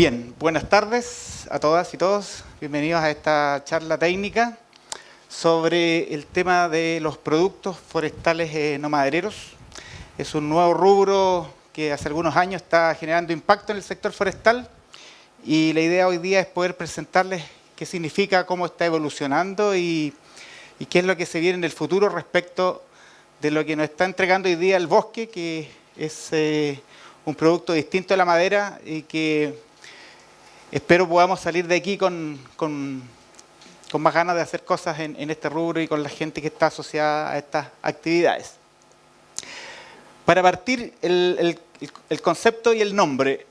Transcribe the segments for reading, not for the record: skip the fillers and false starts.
Bien, buenas tardes a todas y todos. Bienvenidos a esta charla técnica sobre el tema de los productos forestales no madereros. Es un nuevo rubro que hace algunos años está generando impacto en el sector forestal y la idea hoy día es poder presentarles qué significa, cómo está evolucionando y qué es lo que se viene en el futuro respecto de lo que nos está entregando hoy día el bosque, que es un producto distinto a la madera y que espero podamos salir de aquí con más ganas de hacer cosas en este rubro y con la gente que está asociada a estas actividades. Para partir el concepto y el nombre,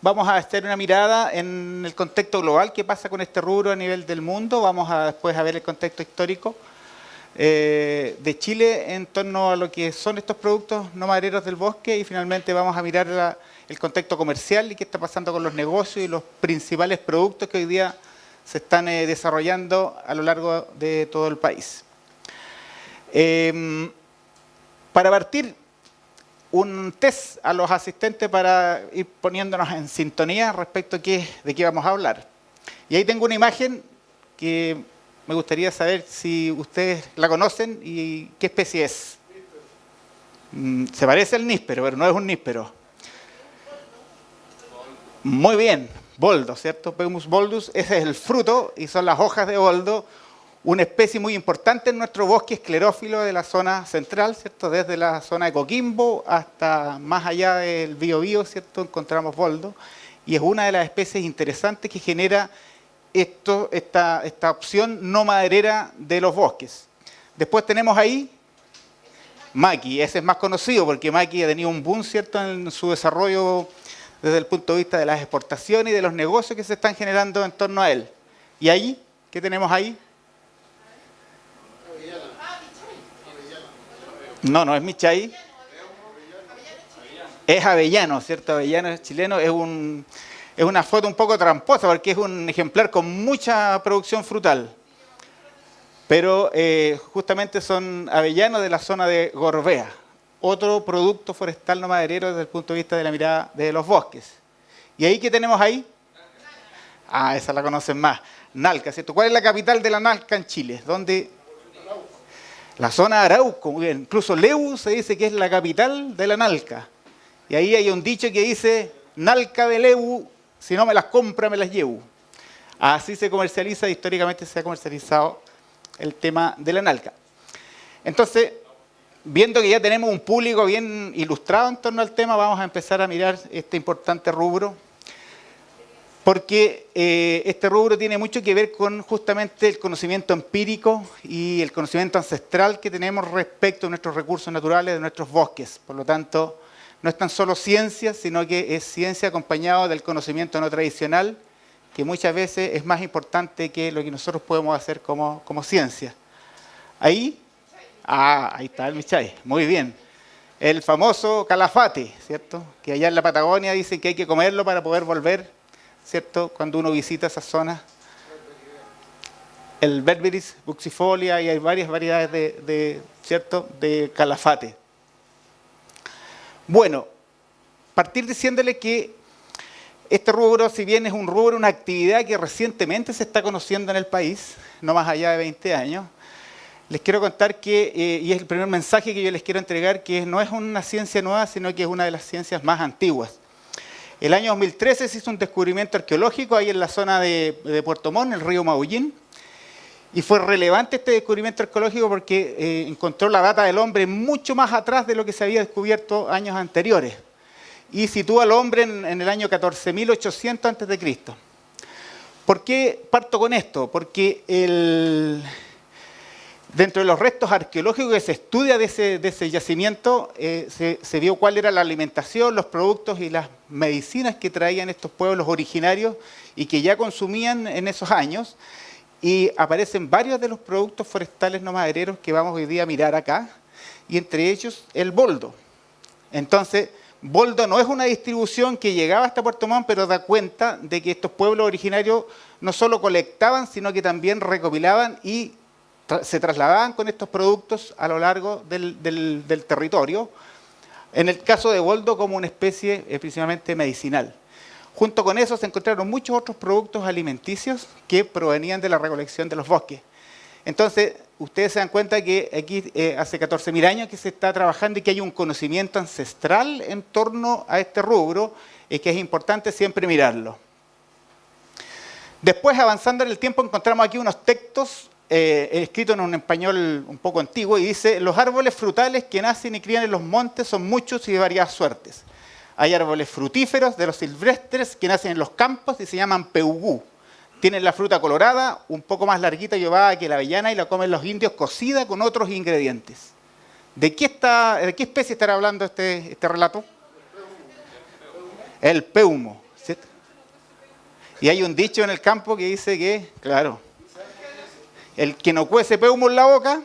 vamos a hacer una mirada en el contexto global, qué pasa con este rubro a nivel del mundo. Vamos después a ver el contexto histórico de Chile en torno a lo que son estos productos no madereros del bosque y finalmente vamos a mirar el contexto comercial y qué está pasando con los negocios y los principales productos que hoy día se están desarrollando a lo largo de todo el país. Para partir, un test a los asistentes para ir poniéndonos en sintonía respecto a de qué vamos a hablar. Y ahí tengo una imagen que me gustaría saber si ustedes la conocen y qué especie es. Se parece al níspero, pero no es un níspero. Muy bien, boldo, ¿cierto? Peumus boldus, ese es el fruto y son las hojas de boldo, una especie muy importante en nuestro bosque esclerófilo de la zona central, ¿cierto? Desde la zona de Coquimbo hasta más allá del Biobío, ¿cierto? Encontramos boldo y es una de las especies interesantes que genera esta opción no maderera de los bosques. Después tenemos ahí maqui, ese es más conocido porque maqui ha tenido un boom, ¿cierto? En su desarrollo desde el punto de vista de las exportaciones y de los negocios que se están generando en torno a él. ¿Y ahí? ¿Qué tenemos ahí? No es michay. Es avellano, ¿cierto? Avellano es chileno, es una foto un poco tramposa porque es un ejemplar con mucha producción frutal. Pero justamente son avellanos de la zona de Gorbea. Otro producto forestal no maderero desde el punto de vista de la mirada de los bosques. ¿Y ahí qué tenemos ahí? Ah, esa la conocen más. Nalca, ¿cierto? ¿Cuál es la capital de la Nalca en Chile? ¿Dónde? La zona de Arauco, muy bien. Incluso Leu se dice que es la capital de la Nalca. Y ahí hay un dicho que dice, Nalca de Leu, si no me las compra, me las llevo. Así se comercializa, históricamente se ha comercializado el tema de la Nalca. Entonces, viendo que ya tenemos un público bien ilustrado en torno al tema, vamos a empezar a mirar este importante rubro, porque este rubro tiene mucho que ver con justamente el conocimiento empírico y el conocimiento ancestral que tenemos respecto a nuestros recursos naturales, de nuestros bosques. Por lo tanto, no es tan solo ciencia, sino que es ciencia acompañado del conocimiento no tradicional, que muchas veces es más importante que lo que nosotros podemos hacer como ciencia. Ahí está el michay, muy bien. El famoso calafate, ¿cierto? Que allá en la Patagonia dicen que hay que comerlo para poder volver, ¿cierto? Cuando uno visita esas zonas. El Berberis buxifolia y hay varias variedades ¿cierto? De calafate. Bueno, partir diciéndole que este rubro, si bien es un rubro, una actividad que recientemente se está conociendo en el país, no más allá de 20 años, les quiero contar que, y es el primer mensaje que yo les quiero entregar, que no es una ciencia nueva, sino que es una de las ciencias más antiguas. El año 2013 se hizo un descubrimiento arqueológico ahí en la zona de Puerto Montt, el río Maullín, y fue relevante este descubrimiento arqueológico porque encontró la data del hombre mucho más atrás de lo que se había descubierto años anteriores, y sitúa al hombre en el año 14.800 a.C. ¿Por qué parto con esto? Porque dentro de los restos arqueológicos que se estudia de ese yacimiento, se vio cuál era la alimentación, los productos y las medicinas que traían estos pueblos originarios y que ya consumían en esos años. Y aparecen varios de los productos forestales no madereros que vamos hoy día a mirar acá, y entre ellos el boldo. Entonces, boldo no es una distribución que llegaba hasta Puerto Montt, pero da cuenta de que estos pueblos originarios no solo colectaban, sino que también recopilaban y se trasladaban con estos productos a lo largo del territorio, en el caso de boldo como una especie principalmente medicinal. Junto con eso se encontraron muchos otros productos alimenticios que provenían de la recolección de los bosques. Entonces, ustedes se dan cuenta que aquí hace 14.000 años que se está trabajando y que hay un conocimiento ancestral en torno a este rubro y que es importante siempre mirarlo. Después, avanzando en el tiempo, encontramos aquí unos textos escritos en un español un poco antiguo y dice: los árboles frutales que nacen y crían en los montes son muchos y de variadas suertes. Hay árboles frutíferos de los silvestres que nacen en los campos y se llaman peugú. Tienen la fruta colorada, un poco más larguita y ovada que la avellana y la comen los indios cocida con otros ingredientes. ¿De qué especie estará hablando este relato? El peumo, ¿cierto? Y hay un dicho en el campo que dice que, claro, el que no cuece peumo en la boca...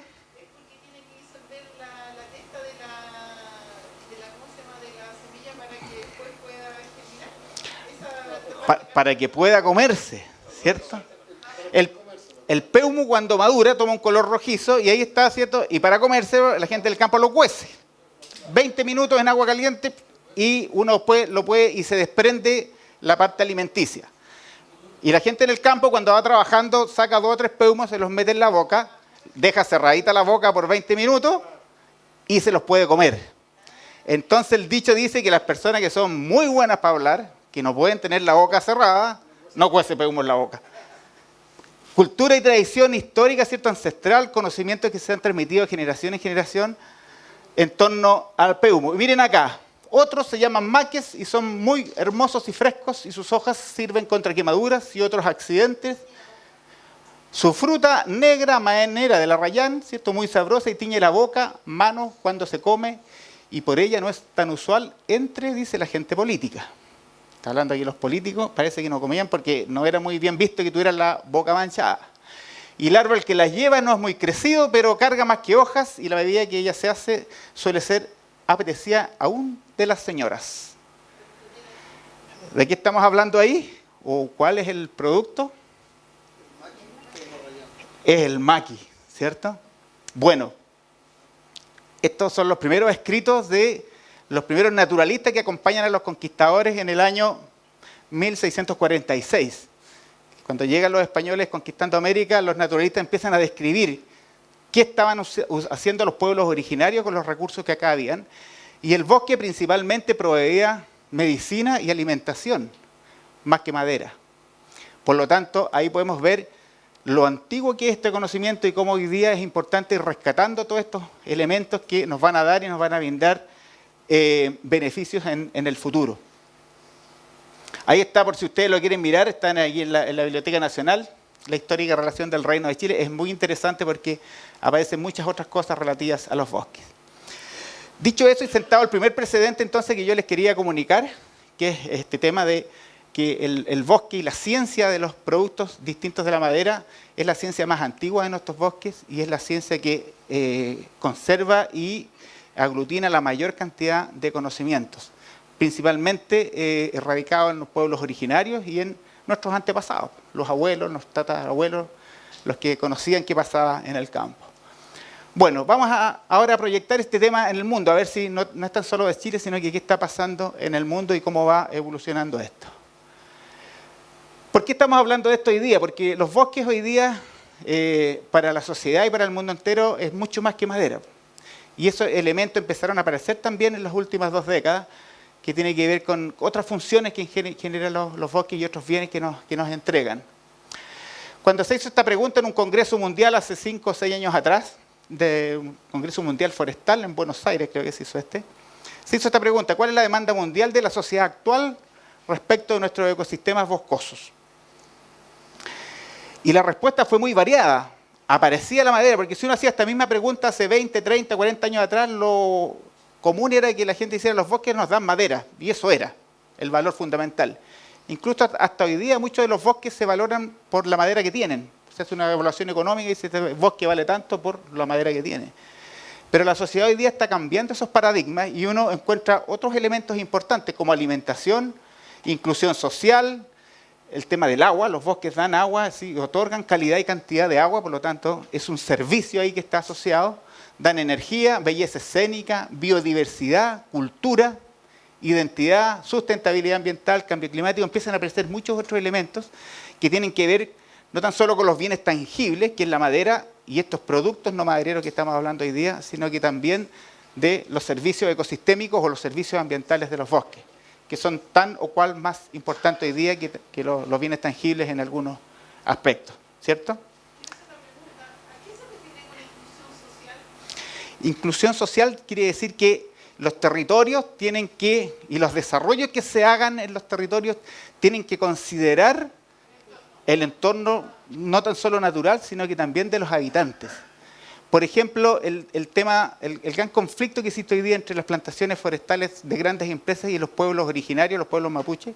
para que pueda comerse, ¿cierto? El peumo cuando madura toma un color rojizo y ahí está, ¿cierto? Y para comerse la gente del campo lo cuece. 20 minutos en agua caliente y uno lo puede y se desprende la parte alimenticia. Y la gente en el campo cuando va trabajando saca 2 o 3 peumos, se los mete en la boca, deja cerradita la boca por 20 minutos y se los puede comer. Entonces el dicho dice que las personas que son muy buenas para hablar, que no pueden tener la boca cerrada, no cuece peumo en la boca. Cultura y tradición histórica, ¿cierto? Ancestral, conocimientos que se han transmitido de generación en generación en torno al peumo. Y miren acá, otros se llaman maques y son muy hermosos y frescos y sus hojas sirven contra quemaduras y otros accidentes. Su fruta negra, maenera del arrayán, ¿cierto? Muy sabrosa y tiñe la boca, manos cuando se come y por ella no es tan usual entre, dice la gente política. Está hablando aquí los políticos, parece que no comían porque no era muy bien visto que tuvieran la boca manchada. Y el árbol que las lleva no es muy crecido, pero carga más que hojas y la bebida que ella se hace suele ser apetecida aún de las señoras. ¿De qué estamos hablando ahí? ¿O cuál es el producto? Es el maqui, ¿cierto? Bueno, estos son los primeros escritos de los primeros naturalistas que acompañan a los conquistadores en el año 1646. Cuando llegan los españoles conquistando América, los naturalistas empiezan a describir qué estaban haciendo los pueblos originarios con los recursos que acá habían. Y el bosque principalmente proveía medicina y alimentación, más que madera. Por lo tanto, ahí podemos ver lo antiguo que es este conocimiento y cómo hoy día es importante ir rescatando todos estos elementos que nos van a dar y nos van a brindar beneficios en el futuro. Ahí está, por si ustedes lo quieren mirar, están aquí en la Biblioteca Nacional, la histórica relación del Reino de Chile. Es muy interesante porque aparecen muchas otras cosas relativas a los bosques. Dicho eso y sentado el primer precedente entonces que yo les quería comunicar, que es este tema de que el bosque y la ciencia de los productos distintos de la madera es la ciencia más antigua de nuestros bosques y es la ciencia que conserva y aglutina la mayor cantidad de conocimientos, principalmente radicados en los pueblos originarios y en nuestros antepasados, los abuelos, los tatarabuelos, los que conocían qué pasaba en el campo. Bueno, vamos ahora a proyectar este tema en el mundo, a ver si no es tan solo de Chile, sino que qué está pasando en el mundo y cómo va evolucionando esto. ¿Por qué estamos hablando de esto hoy día? Porque los bosques hoy día, para la sociedad y para el mundo entero, es mucho más que madera. Y esos elementos empezaron a aparecer también en las últimas 2 décadas, que tiene que ver con otras funciones que generan los bosques y otros bienes que nos entregan. Cuando se hizo esta pregunta en un congreso mundial hace 5 o 6 años atrás, de un congreso mundial forestal en Buenos Aires, creo que se hizo se hizo esta pregunta: ¿cuál es la demanda mundial de la sociedad actual respecto de nuestros ecosistemas boscosos? Y la respuesta fue muy variada. Aparecía la madera, porque si uno hacía esta misma pregunta hace 20, 30, 40 años atrás, lo común era que la gente hiciera los bosques nos dan madera, y eso era el valor fundamental. Incluso hasta hoy día muchos de los bosques se valoran por la madera que tienen. Se hace una evaluación económica y dice este bosque vale tanto por la madera que tiene. Pero la sociedad hoy día está cambiando esos paradigmas y uno encuentra otros elementos importantes como alimentación, inclusión social, el tema del agua. Los bosques dan agua, ¿sí? Otorgan calidad y cantidad de agua, por lo tanto es un servicio ahí que está asociado. Dan energía, belleza escénica, biodiversidad, cultura identidad, sustentabilidad ambiental, cambio climático, empiezan a aparecer muchos otros elementos que tienen que ver no tan solo con los bienes tangibles, que es la madera y estos productos no madereros que estamos hablando hoy día, sino que también de los servicios ecosistémicos o los servicios ambientales de los bosques, que son tan o cual más importantes hoy día que los bienes tangibles en algunos aspectos, ¿cierto? Inclusión social quiere decir que los territorios tienen que, y los desarrollos que se hagan en los territorios, tienen que considerar el entorno no tan solo natural, sino que también de los habitantes. Por ejemplo, el gran conflicto que existe hoy día entre las plantaciones forestales de grandes empresas y los pueblos originarios, los pueblos mapuches,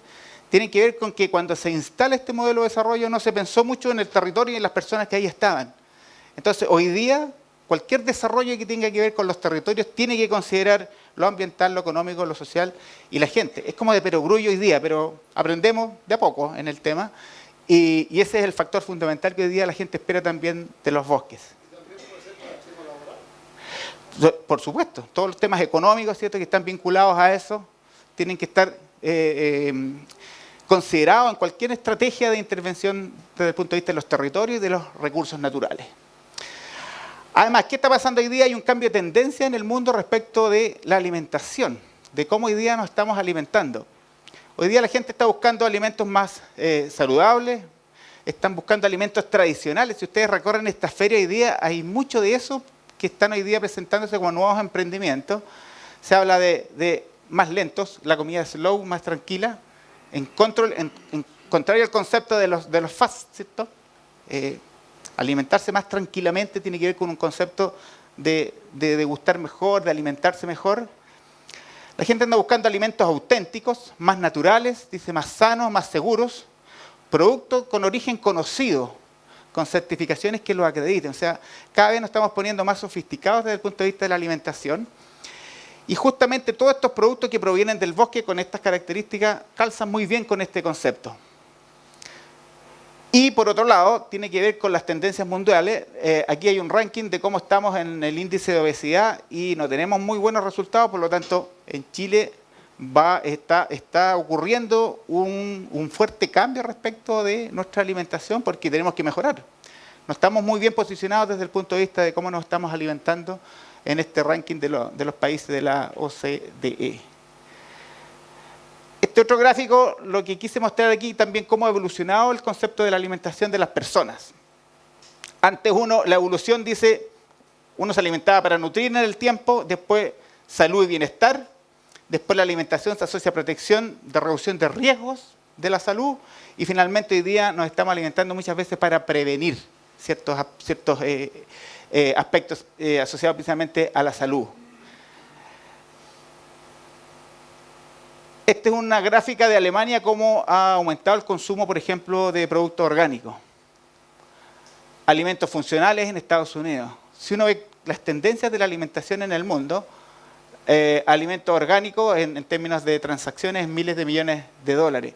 tiene que ver con que cuando se instala este modelo de desarrollo no se pensó mucho en el territorio y en las personas que ahí estaban. Entonces, hoy día, cualquier desarrollo que tenga que ver con los territorios tiene que considerar lo ambiental, lo económico, lo social y la gente. Es como de perogrullo hoy día, pero aprendemos de a poco en el tema y ese es el factor fundamental que hoy día la gente espera también de los bosques. Por supuesto, todos los temas económicos, ¿cierto?, que están vinculados a eso, tienen que estar considerados en cualquier estrategia de intervención desde el punto de vista de los territorios y de los recursos naturales. Además, ¿qué está pasando hoy día? Hay un cambio de tendencia en el mundo respecto de la alimentación, de cómo hoy día nos estamos alimentando. Hoy día la gente está buscando alimentos más saludables, están buscando alimentos tradicionales. Si ustedes recorren esta feria hoy día, hay mucho de eso que están hoy día presentándose como nuevos emprendimientos. Se habla de más lentos, la comida slow, más tranquila, en contrario al concepto de los fast, ¿cierto? Alimentarse más tranquilamente tiene que ver con un concepto de degustar mejor, de alimentarse mejor. La gente anda buscando alimentos auténticos, más naturales, dice, más sanos, más seguros, productos con origen conocido, con certificaciones que lo acrediten. O sea, cada vez nos estamos poniendo más sofisticados desde el punto de vista de la alimentación. Y justamente todos estos productos que provienen del bosque con estas características calzan muy bien con este concepto. Y por otro lado, tiene que ver con las tendencias mundiales. Aquí hay un ranking de cómo estamos en el índice de obesidad y no tenemos muy buenos resultados, por lo tanto, en Chile está ocurriendo un fuerte cambio respecto de nuestra alimentación porque tenemos que mejorar. No estamos muy bien posicionados desde el punto de vista de cómo nos estamos alimentando en este ranking de los países de la OCDE. Este otro gráfico, lo que quise mostrar aquí también cómo ha evolucionado el concepto de la alimentación de las personas. Antes la evolución dice, uno se alimentaba para nutrir en el tiempo, después salud y bienestar, después la alimentación se asocia a protección, de reducción de riesgos de la salud y finalmente hoy día nos estamos alimentando muchas veces para prevenir ciertos aspectos asociados principalmente a la salud. Esta es una gráfica de Alemania, cómo ha aumentado el consumo, por ejemplo, de productos orgánicos. Alimentos funcionales en Estados Unidos. Si uno ve las tendencias de la alimentación en el mundo, alimentos orgánicos en términos de transacciones, miles de millones de dólares.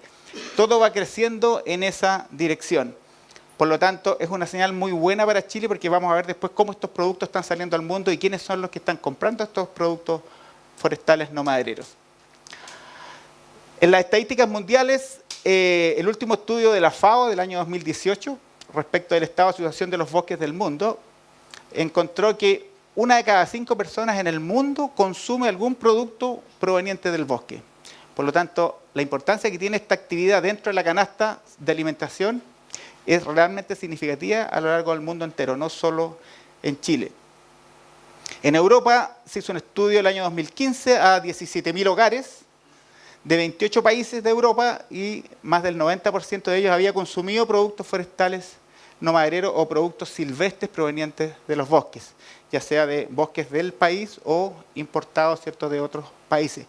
Todo va creciendo en esa dirección. Por lo tanto, es una señal muy buena para Chile porque vamos a ver después cómo estos productos están saliendo al mundo y quiénes son los que están comprando estos productos forestales no madereros. En las estadísticas mundiales, el último estudio de la FAO del año 2018, respecto del estado de situación de los bosques del mundo, encontró que 1 de cada 5 personas en el mundo consume algún producto proveniente del bosque. Por lo tanto, la importancia que tiene esta actividad dentro de la canasta de alimentación es realmente significativa a lo largo del mundo entero, no solo en Chile. En Europa se hizo un estudio el año 2015 a 17.000 hogares de 28 países de Europa y más del 90% de ellos había consumido productos forestales no madereros o productos silvestres provenientes de los bosques, ya sea de bosques del país o importados, ¿cierto?, de otros países.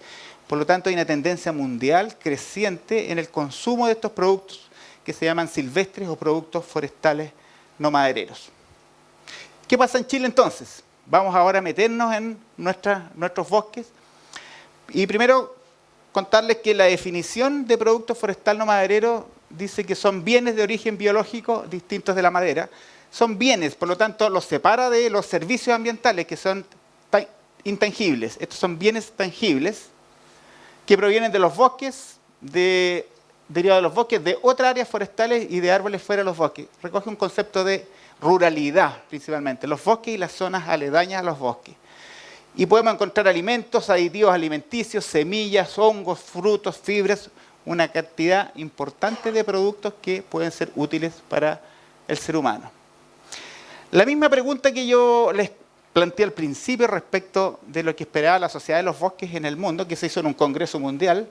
Por lo tanto, hay una tendencia mundial creciente en el consumo de estos productos que se llaman silvestres o productos forestales no madereros. ¿Qué pasa en Chile entonces? Vamos ahora a meternos en nuestros bosques y primero contarles que la definición de producto forestal no maderero dice que son bienes de origen biológico distintos de la madera. Son bienes, por lo tanto, los separa de los servicios ambientales que son intangibles. Estos son bienes tangibles que provienen de los bosques, derivados de los bosques, de otras áreas forestales y de árboles fuera de los bosques. Recoge un concepto de ruralidad, principalmente, los bosques y las zonas aledañas a los bosques. Y podemos encontrar alimentos, aditivos alimenticios, semillas, hongos, frutos, fibras, una cantidad importante de productos que pueden ser útiles para el ser humano. La misma pregunta que yo les planteé al principio respecto de lo que esperaba la Sociedad de los Bosques en el mundo, que se hizo en un congreso mundial,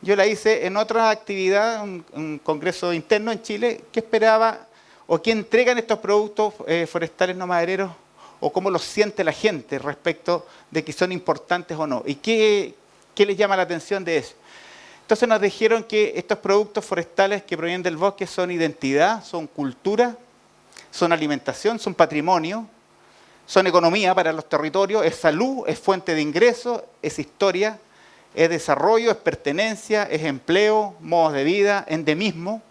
yo la hice en otra actividad, un congreso interno en Chile, ¿qué esperaba o qué entregan estos productos forestales no madereros o cómo los siente la gente respecto de que son importantes o no? ¿Y qué les llama la atención de eso? Entonces nos dijeron que estos productos forestales que provienen del bosque son identidad, son cultura, son alimentación, son patrimonio, son economía para los territorios, es salud, es fuente de ingresos, es historia, es desarrollo, es pertenencia, es empleo, modos de vida, endemismo,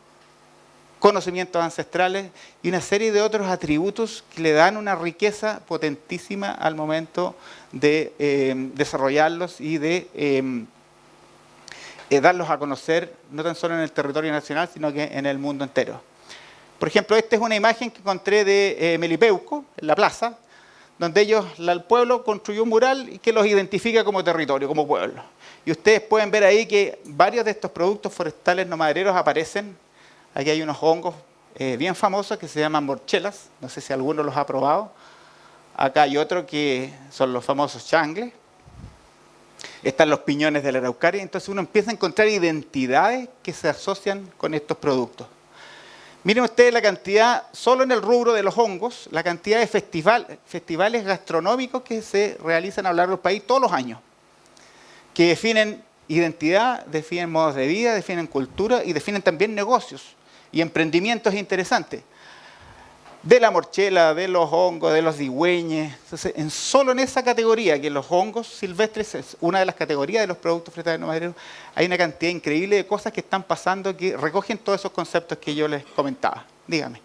conocimientos ancestrales y una serie de otros atributos que le dan una riqueza potentísima al momento de desarrollarlos y de darlos a conocer, no tan solo en el territorio nacional, sino que en el mundo entero. Por ejemplo, esta es una imagen que encontré de Melipeuco, en la plaza, donde el pueblo construyó un mural y que los identifica como territorio, como pueblo. Y ustedes pueden ver ahí que varios de estos productos forestales no madereros aparecen. Aquí hay unos hongos bien famosos que se llaman morchelas, no sé si alguno los ha probado. Acá hay otro que son los famosos changles. Están los piñones de la araucaria. Entonces uno empieza a encontrar identidades que se asocian con estos productos. Miren ustedes la cantidad, solo en el rubro de los hongos, la cantidad de festivales gastronómicos que se realizan a lo largo del país todos los años, que definen identidad, definen modos de vida, definen cultura y definen también negocios y emprendimientos interesantes. De la morchela, de los hongos, de los digüeñes. Entonces, solo en esa categoría, que los hongos silvestres es una de las categorías de los productos forestales no madereros, hay una cantidad increíble de cosas que están pasando que recogen todos esos conceptos que yo les comentaba. Dígame.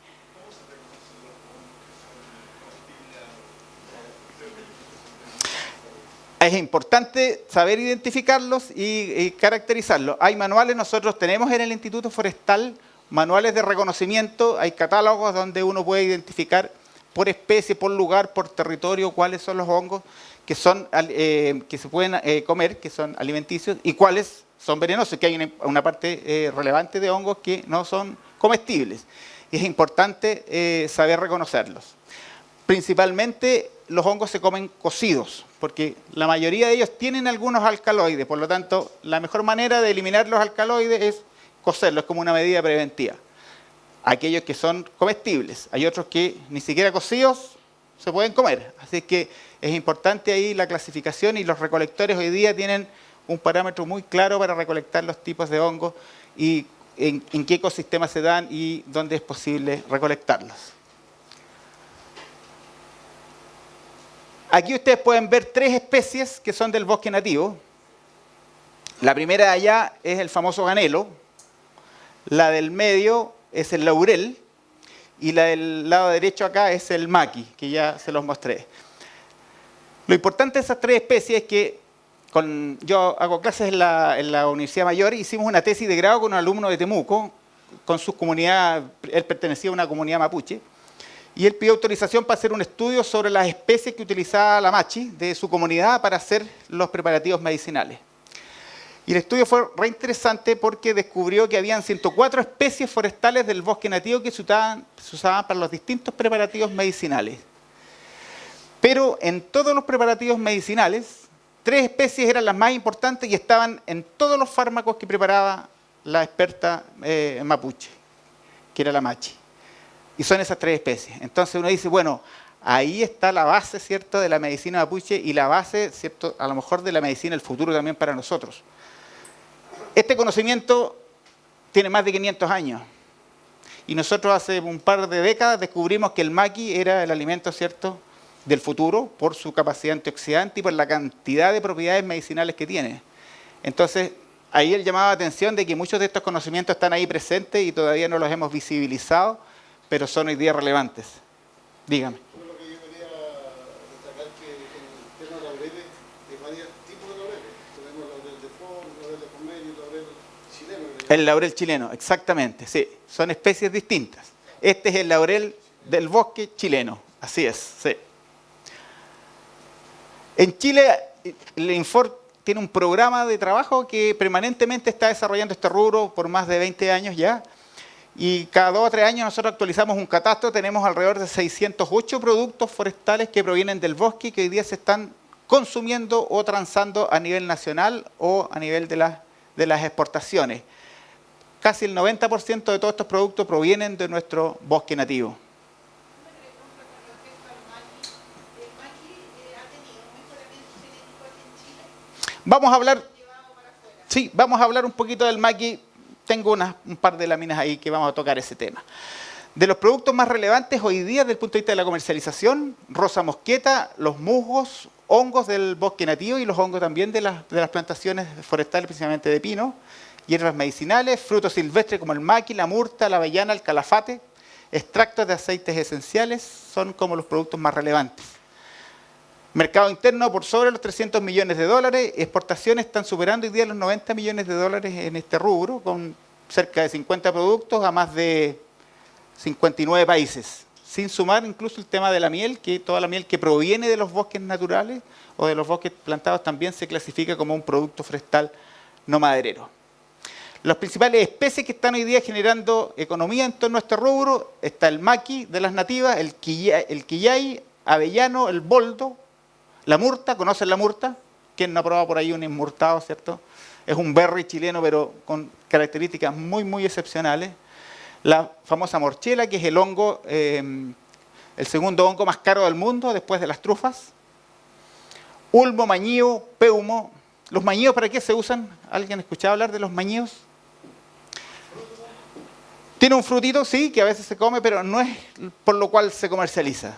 Es importante saber identificarlos y caracterizarlos. Hay manuales, nosotros tenemos en el Instituto Forestal manuales de reconocimiento, hay catálogos donde uno puede identificar por especie, por lugar, por territorio, cuáles son los hongos que se pueden comer, que son alimenticios, y cuáles son venenosos, que hay una parte relevante de hongos que no son comestibles. Y es importante saber reconocerlos. Principalmente los hongos se comen cocidos, porque la mayoría de ellos tienen algunos alcaloides, por lo tanto, la mejor manera de eliminar los alcaloides es cocerlos, es como una medida preventiva. Aquellos que son comestibles, hay otros que ni siquiera cocidos se pueden comer. Así que es importante ahí la clasificación y los recolectores hoy día tienen un parámetro muy claro para recolectar los tipos de hongos y en qué ecosistemas se dan y dónde es posible recolectarlos. Aquí ustedes pueden ver 3 especies que son del bosque nativo. La primera de allá es el famoso ganelo, la del medio es el laurel y la del lado derecho acá es el maqui, que ya se los mostré. Lo importante de esas 3 especies es que yo hago clases en la Universidad Mayor y hicimos una tesis de grado con un alumno de Temuco, con su comunidad, él pertenecía a una comunidad mapuche, y él pidió autorización para hacer un estudio sobre las especies que utilizaba la machi de su comunidad para hacer los preparativos medicinales. Y el estudio fue re interesante porque descubrió que habían 104 especies forestales del bosque nativo que se usaban para los distintos preparativos medicinales. Pero en todos los preparativos medicinales, 3 especies eran las más importantes y estaban en todos los fármacos que preparaba la experta mapuche, que era la machi. Y son esas 3 especies. Entonces uno dice, bueno, ahí está la base, ¿cierto?, de la medicina mapuche y la base, ¿cierto?, a lo mejor de la medicina del futuro también para nosotros. Este conocimiento tiene más de 500 años y nosotros hace un par de décadas descubrimos que el maqui era el alimento, ¿cierto?, del futuro por su capacidad antioxidante y por la cantidad de propiedades medicinales que tiene. Entonces, ahí él llamaba la atención de que muchos de estos conocimientos están ahí presentes y todavía no los hemos visibilizado, pero son hoy día relevantes. Dígame. Lo que yo quería destacar que en el tema de laureles, hay varios tipos de laureles. Tenemos laurel de fondo, laurel El laurel chileno, exactamente, sí. Son especies distintas. Este es el laurel del bosque chileno, así es, sí. En Chile, el Infor tiene un programa de trabajo que permanentemente está desarrollando este rubro por más de 20 años ya. Y cada 2 o 3 años nosotros actualizamos un catastro. Tenemos alrededor de 608 productos forestales que provienen del bosque que hoy día se están consumiendo o transando a nivel nacional o a nivel de las exportaciones. Casi el 90% de todos estos productos provienen de nuestro bosque nativo. Vamos a hablar, sí, vamos a hablar un poquito del maqui. Tengo un par de láminas ahí que vamos a tocar ese tema. De los productos más relevantes hoy día desde el punto de vista de la comercialización, rosa mosqueta, los musgos, hongos del bosque nativo y los hongos también de las plantaciones forestales, principalmente de pino, hierbas medicinales, frutos silvestres como el maqui, la murta, la avellana, el calafate, extractos de aceites esenciales, son como los productos más relevantes. Mercado interno por sobre los 300 millones de dólares, exportaciones están superando hoy día los 90 millones de dólares en este rubro, con cerca de 50 productos a más de 59 países, sin sumar incluso el tema de la miel, que toda la miel que proviene de los bosques naturales o de los bosques plantados también se clasifica como un producto forestal no maderero. Las principales especies que están hoy día generando economía en torno a este rubro, está el maqui de las nativas, el quillay, avellano, el boldo, la murta. ¿Conocen la murta? ¿Quién no ha probado por ahí un inmurtado, cierto? Es un berry chileno, pero con características muy, muy excepcionales. La famosa morchela, que es el hongo, el segundo hongo más caro del mundo, después de las trufas. Ulmo, mañío, peumo. ¿Los mañíos para qué se usan? ¿Alguien ha escuchado hablar de los mañíos? Tiene un frutito, sí, que a veces se come, pero no es por lo cual se comercializa.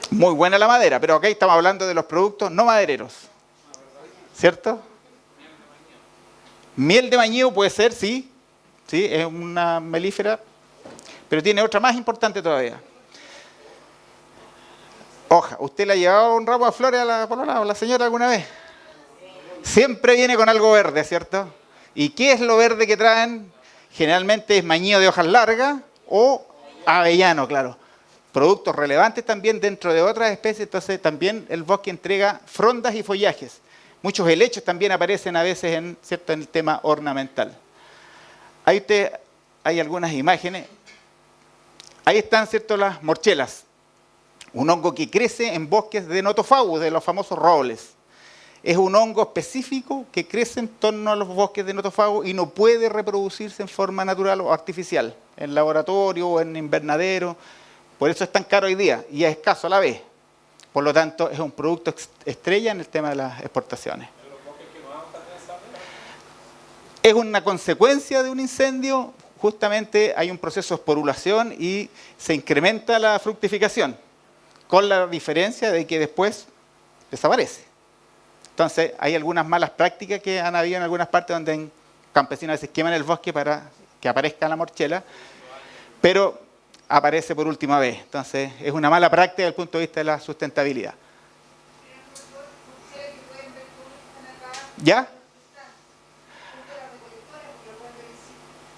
Muy buena la madera, pero aquí estamos hablando de los productos no madereros, ¿cierto? Miel de mañío puede ser, sí, es una melífera, pero tiene otra más importante todavía. Hoja. ¿Usted le ha llevado un ramo de flores a la señora alguna vez? Siempre viene con algo verde, ¿cierto? ¿Y qué es lo verde que traen? Generalmente es mañío de hojas largas o avellano, claro. Productos relevantes también dentro de otras especies, entonces también el bosque entrega frondas y follajes. Muchos helechos también aparecen a veces en el tema ornamental. Ahí hay algunas imágenes. Ahí están, ¿cierto?, las morchelas. Un hongo que crece en bosques de Nothofagus, de los famosos robles. Es un hongo específico que crece en torno a los bosques de Nothofagus y no puede reproducirse en forma natural o artificial, en laboratorio o en invernadero. Por eso es tan caro hoy día y es escaso a la vez. Por lo tanto, es un producto estrella en el tema de las exportaciones. Es una consecuencia de un incendio. Justamente hay un proceso de esporulación y se incrementa la fructificación, con la diferencia de que después desaparece. Entonces, hay algunas malas prácticas que han habido en algunas partes donde campesinos a veces queman el bosque para que aparezca la morchela, pero aparece por última vez. Entonces, es una mala práctica desde el punto de vista de la sustentabilidad. ¿Ya?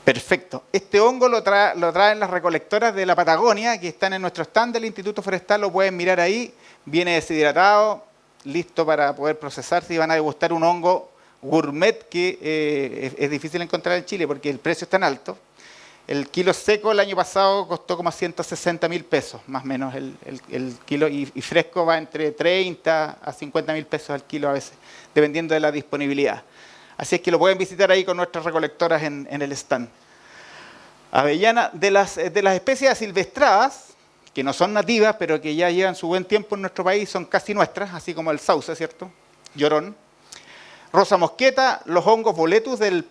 Perfecto. Este hongo lo traen las recolectoras de la Patagonia, que están en nuestro stand del Instituto Forestal, lo pueden mirar ahí. Viene deshidratado, listo para poder procesarse y van a degustar un hongo gourmet que es difícil encontrar en Chile porque el precio es tan alto. El kilo seco el año pasado costó como 160.000 pesos, más o menos el kilo, y fresco va entre 30 a 50.000 pesos al kilo a veces, dependiendo de la disponibilidad. Así es que lo pueden visitar ahí con nuestras recolectoras en el stand. Avellana, de las especies asilvestradas, que no son nativas, pero que ya llevan su buen tiempo en nuestro país, son casi nuestras, así como el sauce, ¿cierto? Llorón. Rosa mosqueta, los hongos boletus del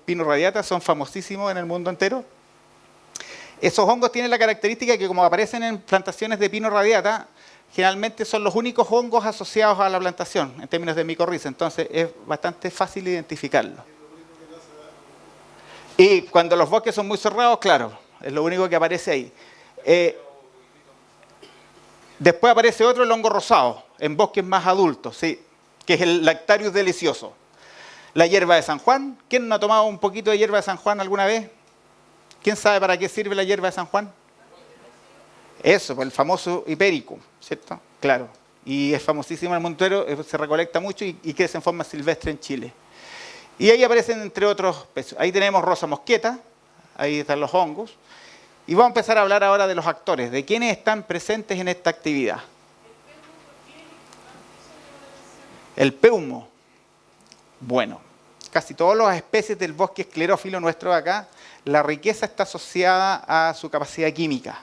pino radiata son famosísimos en el mundo entero. Esos hongos tienen la característica que como aparecen en plantaciones de pino radiata, generalmente son los únicos hongos asociados a la plantación, en términos de micorriza, entonces es bastante fácil identificarlo. Y cuando los bosques son muy cerrados, claro, es lo único que aparece ahí. Después aparece otro, el hongo rosado, en bosques más adultos, ¿sí?, que es el Lactarius delicioso. La hierba de San Juan. ¿Quién no ha tomado un poquito de hierba de San Juan alguna vez? ¿Quién sabe para qué sirve la hierba de San Juan? Eso, pues el famoso hipérico, ¿cierto? Claro. Y es famosísimo en el mundo entero, se recolecta mucho y crece en forma silvestre en Chile. Y ahí aparecen, entre otros, ahí tenemos rosa mosqueta, ahí están los hongos. Y vamos a empezar a hablar ahora de los actores, de quiénes están presentes en esta actividad. El peumo. Bueno, casi todas las especies del bosque esclerófilo nuestro de acá, la riqueza está asociada a su capacidad química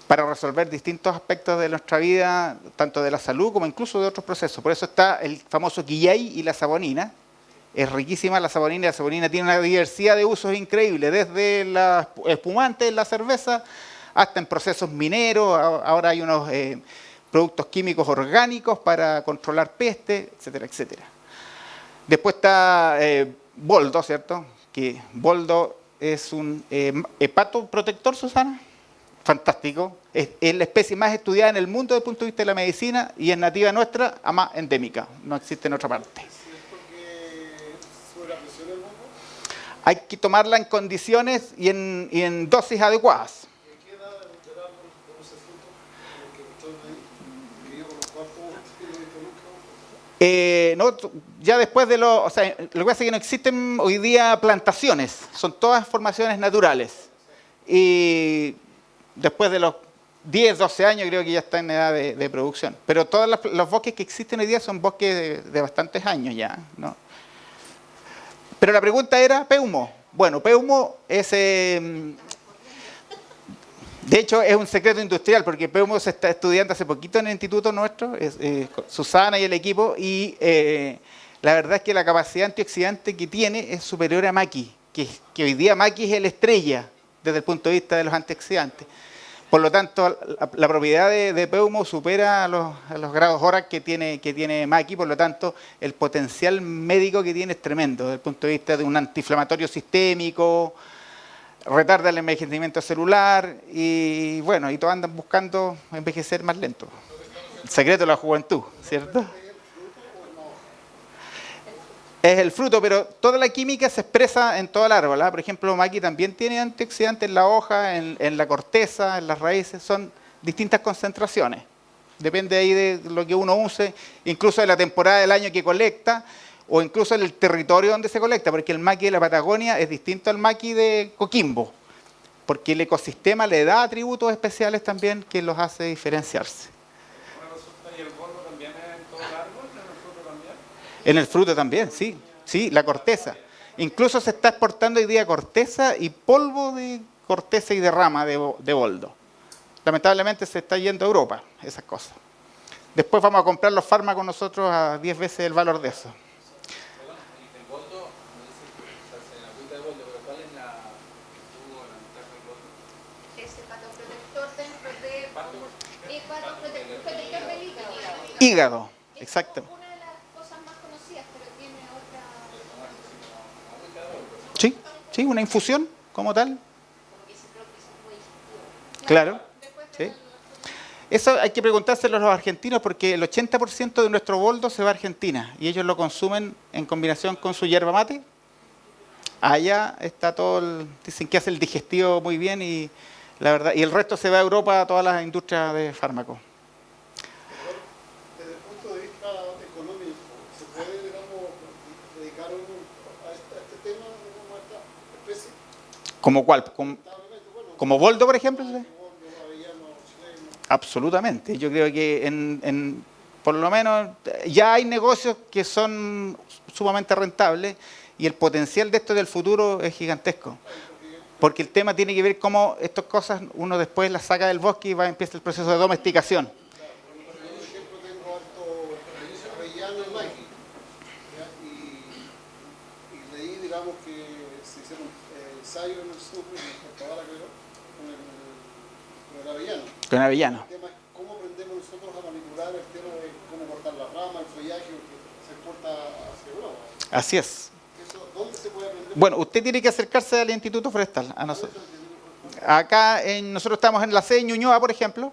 para resolver distintos aspectos de nuestra vida, tanto de la salud como incluso de otros procesos. Por eso está el famoso quillay y la sabonina. Es riquísima la sabonina, y la sabonina tiene una diversidad de usos increíbles, desde la espumante en la cerveza hasta en procesos mineros. Ahora hay unos productos químicos orgánicos para controlar peste, etcétera, etcétera. Después está boldo, ¿cierto? Que boldo es un hepatoprotector, Susana. Fantástico. Es la especie más estudiada en el mundo desde el punto de vista de la medicina y es nativa nuestra, además endémica. No existe en otra parte. Hay que tomarla en condiciones y en dosis adecuadas. No, ya después de lo que pasa es que no existen hoy día plantaciones, son todas formaciones naturales. Y después de los 10, 12 años creo que ya está en edad de producción. Pero todos los bosques que existen hoy día son bosques de bastantes años ya, ¿no? Pero la pregunta era, peumo. Bueno, peumo es... de hecho, es un secreto industrial, porque peumo se está estudiando hace poquito en el instituto nuestro, Susana y el equipo, y la verdad es que la capacidad antioxidante que tiene es superior a maqui, que hoy día maqui es el estrella desde el punto de vista de los antioxidantes. Por lo tanto, la propiedad de peumo supera a los grados horas que tiene maqui, por lo tanto, el potencial médico que tiene es tremendo, desde el punto de vista de un antiinflamatorio sistémico, retarda el envejecimiento celular y bueno, y todos andan buscando envejecer más lento. El secreto de la juventud, ¿cierto? Es el fruto, pero toda la química se expresa en todo el árbol, ¿eh? Por ejemplo, maqui también tiene antioxidantes en la hoja, en la corteza, en las raíces, son distintas concentraciones. Depende ahí de lo que uno use, incluso de la temporada del año que colecta, o incluso en el territorio donde se colecta, porque el maqui de la Patagonia es distinto al maqui de Coquimbo, porque el ecosistema le da atributos especiales también que los hace diferenciarse. ¿Y el boldo también es en todo el árbol? ¿En el fruto también? En el fruto también, sí. Sí, la corteza. Incluso se está exportando hoy día corteza y polvo de corteza y de rama de boldo. Lamentablemente se está yendo a Europa, esas cosas. Después vamos a comprar los fármacos nosotros a 10 veces el valor de eso. El boldo, no dice que se la agüita de boldo, pero ¿cuál es la jugo, la ventaja del boldo? Es hepatoprotector dentro de... Hepatoprotector del hígado. Hígado, exacto. Es una de las cosas más conocidas, pero tiene otra... Sí, sí, una infusión como tal. Como que se creo que es muy digestivo. Claro. Después Sí. tenemos Eso hay que preguntárselo a los argentinos porque el 80% de nuestro boldo se va a Argentina y ellos lo consumen en combinación con su yerba mate. Allá está todo, dicen que hace el digestivo muy bien y la verdad, y el resto se va a Europa a todas las industrias de fármacos. Desde el punto de vista económico, ¿se puede, digamos, dedicar a este tema, digamos, a esta especie? ¿Como cuál? Lamentablemente, bueno, ¿Como boldo, por ejemplo? ¿Sí? boldo, avellano, chileno. Absolutamente. Yo creo que por lo menos ya hay negocios que son sumamente rentables y el potencial de esto del futuro es gigantesco. Porque el tema tiene que ver cómo estas cosas uno después las saca del bosque y empieza el proceso de domesticación. Por ejemplo, tengo harto avellano y maqui, ¿ya? Y leí, digamos, que se hicieron ensayos en el sur, en Portabara, creo, con el avellano. Con avellano. El tema es cómo aprendemos nosotros a manipular el tema de cómo cortar las ramas, el follaje, que se exporta hacia Europa. Así es. Eso, ¿dónde se puede aprender? Bueno, usted tiene que acercarse al Instituto Forestal, a nosotros. Acá nosotros estamos en la sede de Ñuñoa, por ejemplo,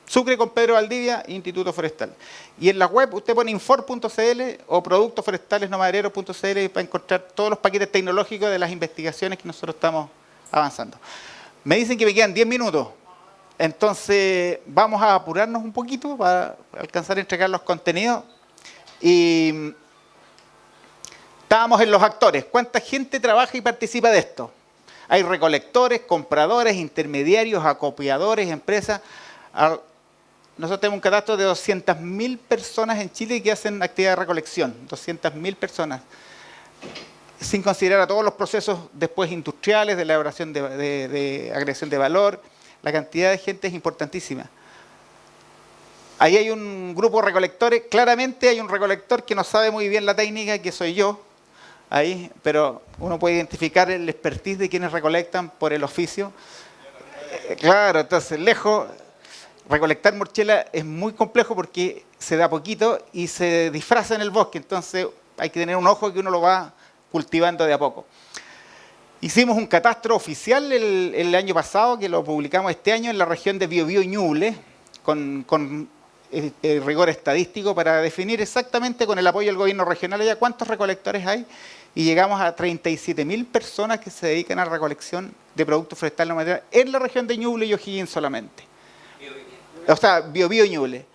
Sucre con Pedro Valdivia, Instituto Forestal. Y en la web usted pone infor.cl o productosforestalesnomadereros.cl y va a encontrar todos los paquetes tecnológicos de las investigaciones que nosotros estamos avanzando. Me dicen que me quedan 10 minutos. Entonces vamos a apurarnos un poquito para alcanzar a entregar los contenidos. Y estábamos en los actores. ¿Cuánta gente trabaja y participa de esto? Hay recolectores, compradores, intermediarios, acopiadores, empresas. Nosotros tenemos un catastro de 200.000 personas en Chile que hacen actividad de recolección. 200.000 personas. Sin considerar a todos los procesos después industriales, de elaboración de agregación de valor. La cantidad de gente es importantísima. Ahí hay un grupo de recolectores. Claramente hay un recolector que no sabe muy bien la técnica, que soy yo. Ahí, pero uno puede identificar el expertise de quienes recolectan por el oficio. Claro, entonces lejos, recolectar morchela es muy complejo porque se da poquito y se disfraza en el bosque. Entonces hay que tener un ojo que uno lo va cultivando de a poco. Hicimos un catastro oficial el año pasado, que lo publicamos este año en la región de Biobío y Ñuble, con rigor estadístico para definir exactamente con el apoyo del gobierno regional ya cuántos recolectores hay, y llegamos a 37.000 personas que se dedican a la recolección de productos forestales no madereros en la región de Ñuble y O'Higgins solamente. O sea, Biobío y Ñuble.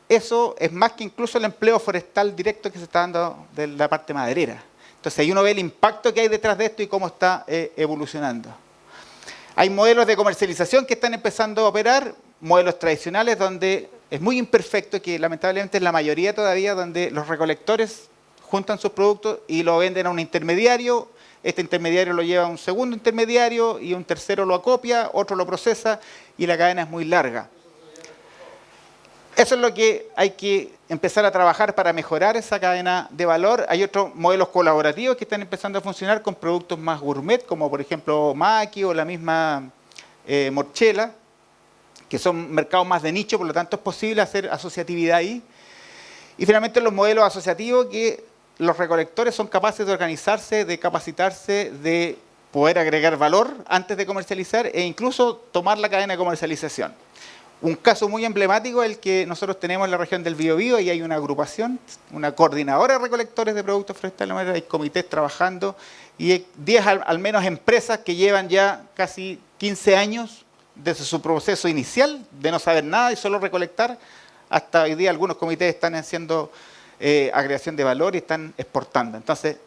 Eso es más que incluso el empleo forestal directo que se está dando de la parte maderera. Entonces ahí uno ve el impacto que hay detrás de esto y cómo está evolucionando. Hay modelos de comercialización que están empezando a operar, modelos tradicionales donde es muy imperfecto, que lamentablemente es la mayoría todavía, donde los recolectores juntan sus productos y lo venden a un intermediario. Este intermediario lo lleva a un segundo intermediario y un tercero lo acopia, otro lo procesa y la cadena es muy larga. Eso es lo que hay que empezar a trabajar para mejorar esa cadena de valor. Hay otros modelos colaborativos que están empezando a funcionar con productos más gourmet, como por ejemplo maqui o la misma morchela, que son mercados más de nicho, por lo tanto es posible hacer asociatividad ahí. Y finalmente los modelos asociativos que los recolectores son capaces de organizarse, de capacitarse, de poder agregar valor antes de comercializar e incluso tomar la cadena de comercialización. Un caso muy emblemático es el que nosotros tenemos en la región del Biobío, y hay una agrupación, una coordinadora de recolectores de productos forestales, hay comités trabajando y hay 10 al menos empresas que llevan ya casi 15 años desde su proceso inicial de no saber nada y solo recolectar, hasta hoy día algunos comités están haciendo agregación de valor y están exportando. Entonces,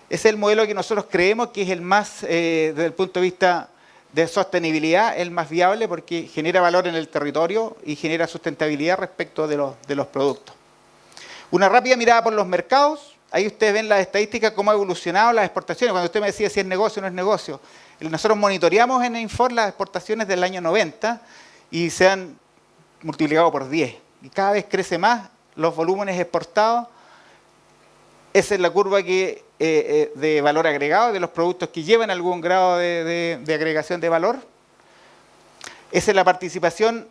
ese es el modelo que nosotros creemos que es el más, desde el punto de vista de sostenibilidad, el más viable porque genera valor en el territorio y genera sustentabilidad respecto de los productos. Una rápida mirada por los mercados. Ahí ustedes ven las estadísticas, cómo ha evolucionado las exportaciones. Cuando usted me decía si es negocio o no es negocio, nosotros monitoreamos en Infor las exportaciones del año 90 y se han multiplicado por 10. Y cada vez crece más los volúmenes exportados. Esa es la curva que, de valor agregado, de los productos que llevan algún grado de agregación de valor. Esa es la participación,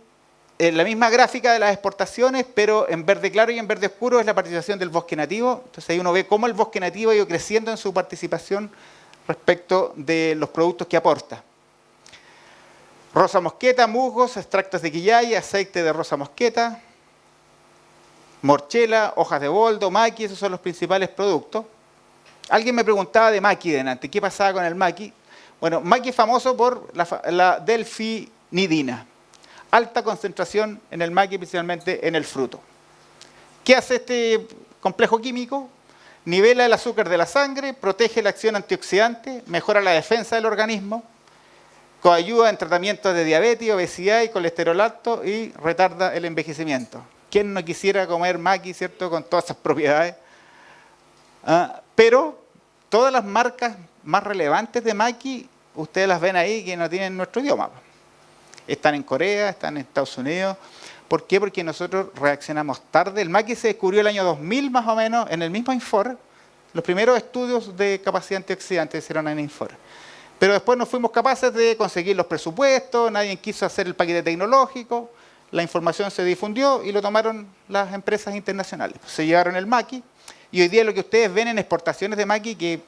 en la misma gráfica de las exportaciones, pero en verde claro y en verde oscuro es la participación del bosque nativo. Entonces ahí uno ve cómo el bosque nativo ha ido creciendo en su participación respecto de los productos que aporta. Rosa mosqueta, musgos, extractos de quillay, aceite de rosa mosqueta, morchela, hojas de boldo, maqui, esos son los principales productos. Alguien me preguntaba de maqui delante, ¿qué pasaba con el maqui? Bueno, maqui es famoso por la delfinidina. Alta concentración en el maqui, principalmente en el fruto. ¿Qué hace este complejo químico? Nivela el azúcar de la sangre, protege la acción antioxidante, mejora la defensa del organismo, coayuda en tratamientos de diabetes, obesidad y colesterol alto y retarda el envejecimiento. ¿Quién no quisiera comer maqui, cierto, con todas esas propiedades? Pero todas las marcas más relevantes de maqui, ustedes las ven ahí que no tienen nuestro idioma. Están en Corea, están en Estados Unidos. ¿Por qué? Porque nosotros reaccionamos tarde. El maqui se descubrió el año 2000 más o menos en el mismo Infor. Los primeros estudios de capacidad antioxidante se hicieron en Infor. Pero después no fuimos capaces de conseguir los presupuestos, nadie quiso hacer el paquete tecnológico, la información se difundió y lo tomaron las empresas internacionales. Se llevaron el maqui y hoy día lo que ustedes ven en exportaciones de maqui, que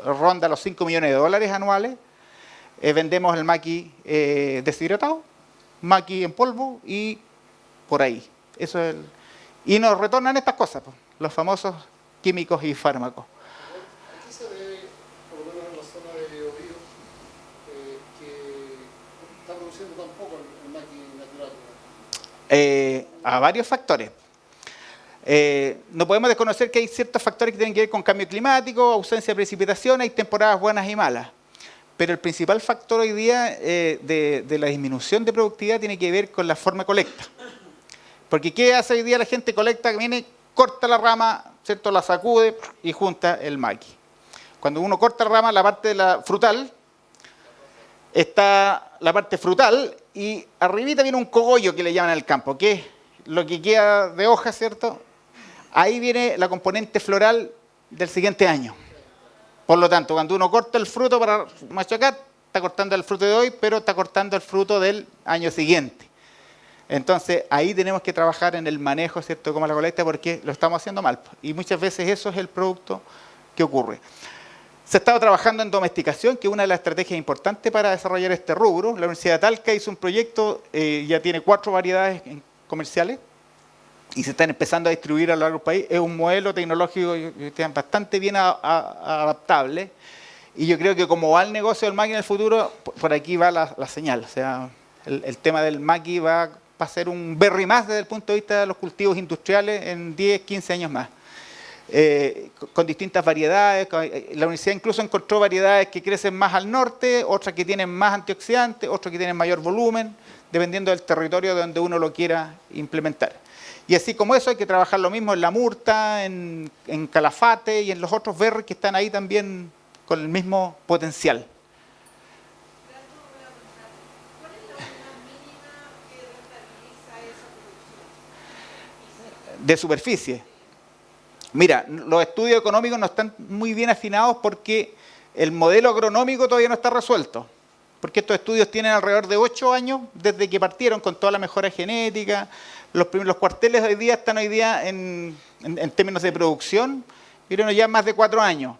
ronda los 5 millones de dólares anuales, vendemos el maqui deshidratado, maqui en polvo y por ahí. Eso es y nos retornan estas cosas, pues, los famosos químicos y fármacos. Aquí se ve, por lo menos en la zona de Biobío, que está produciendo tan poco el maqui natural. A varios factores. No podemos desconocer que hay ciertos factores que tienen que ver con cambio climático, ausencia de precipitación, hay temporadas buenas y malas. Pero el principal factor hoy día de la disminución de productividad tiene que ver con la forma de colecta. Porque ¿qué hace hoy día la gente? Colecta, viene, corta la rama, ¿cierto? La sacude y junta el maqui. Cuando uno corta la rama, la parte de la frutal, está la parte frutal y arribita viene un cogollo que le llaman en el campo, que es lo que queda de hoja, ¿cierto? Ahí viene la componente floral del siguiente año. Por lo tanto, cuando uno corta el fruto para machacar, está cortando el fruto de hoy, pero está cortando el fruto del año siguiente. Entonces, ahí tenemos que trabajar en el manejo, ¿cierto?, como la colecta, porque lo estamos haciendo mal. Y muchas veces eso es el producto que ocurre. Se ha estado trabajando en domesticación, que es una de las estrategias importantes para desarrollar este rubro. La Universidad de Talca hizo un proyecto, ya tiene 4 variedades comerciales, y se están empezando a distribuir a lo largo del país. Es un modelo tecnológico bastante bien adaptable, y yo creo que como va el negocio del maqui en el futuro, por aquí va la señal. O sea, el tema del maqui va a ser un berry más desde el punto de vista de los cultivos industriales en 10, 15 años más. Con distintas variedades. La universidad incluso encontró variedades que crecen más al norte, otras que tienen más antioxidantes, otras que tienen mayor volumen, dependiendo del territorio donde uno lo quiera implementar. Y así como eso hay que trabajar lo mismo en la murta, en Calafate y en los otros berries que están ahí también con el mismo potencial. De superficie. Mira, los estudios económicos no están muy bien afinados porque el modelo agronómico todavía no está resuelto. Porque estos estudios tienen alrededor de 8 años desde que partieron con toda la mejora genética. Los cuarteles hoy día están en términos de producción, vieron ya más de 4 años.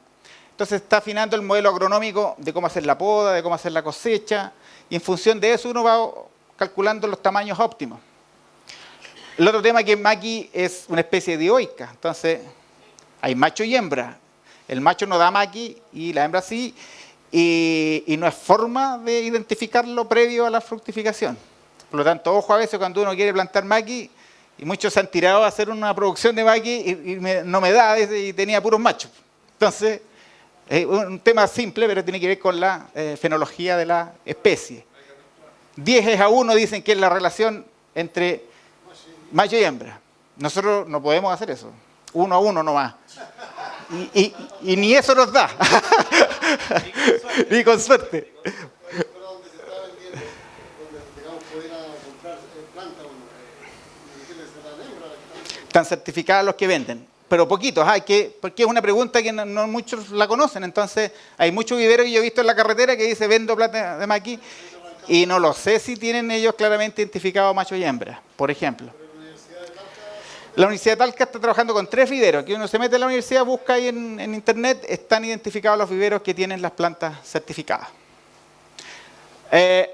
Entonces está afinando el modelo agronómico de cómo hacer la poda, de cómo hacer la cosecha, y en función de eso uno va calculando los tamaños óptimos. El otro tema es que el maqui es una especie dioica, entonces hay macho y hembra. El macho no da maqui y la hembra sí, y no es forma de identificarlo previo a la fructificación. Por lo tanto, ojo a veces cuando uno quiere plantar maqui, y muchos se han tirado a hacer una producción de maqui y no me da a veces y tenía puros machos. Entonces, es un tema simple, pero tiene que ver con la fenología de la especie. 10:1 dicen que es la relación entre macho y hembra. Nosotros no podemos hacer eso. 1:1 nomás. Y ni eso nos da. Ni con suerte. Pero donde se está vendiendo, donde digamos pudiera comprar plantas, ¿qué les dan hembra? Están certificados los que venden, pero poquitos, porque es una pregunta que no muchos la conocen. Entonces, hay muchos viveros que yo he visto en la carretera que dice vendo plata de maqui, y no lo sé si tienen ellos claramente identificado macho y hembra, por ejemplo. La Universidad de Talca está trabajando con 3 viveros, que uno se mete en la universidad, busca ahí en internet, están identificados los viveros que tienen las plantas certificadas.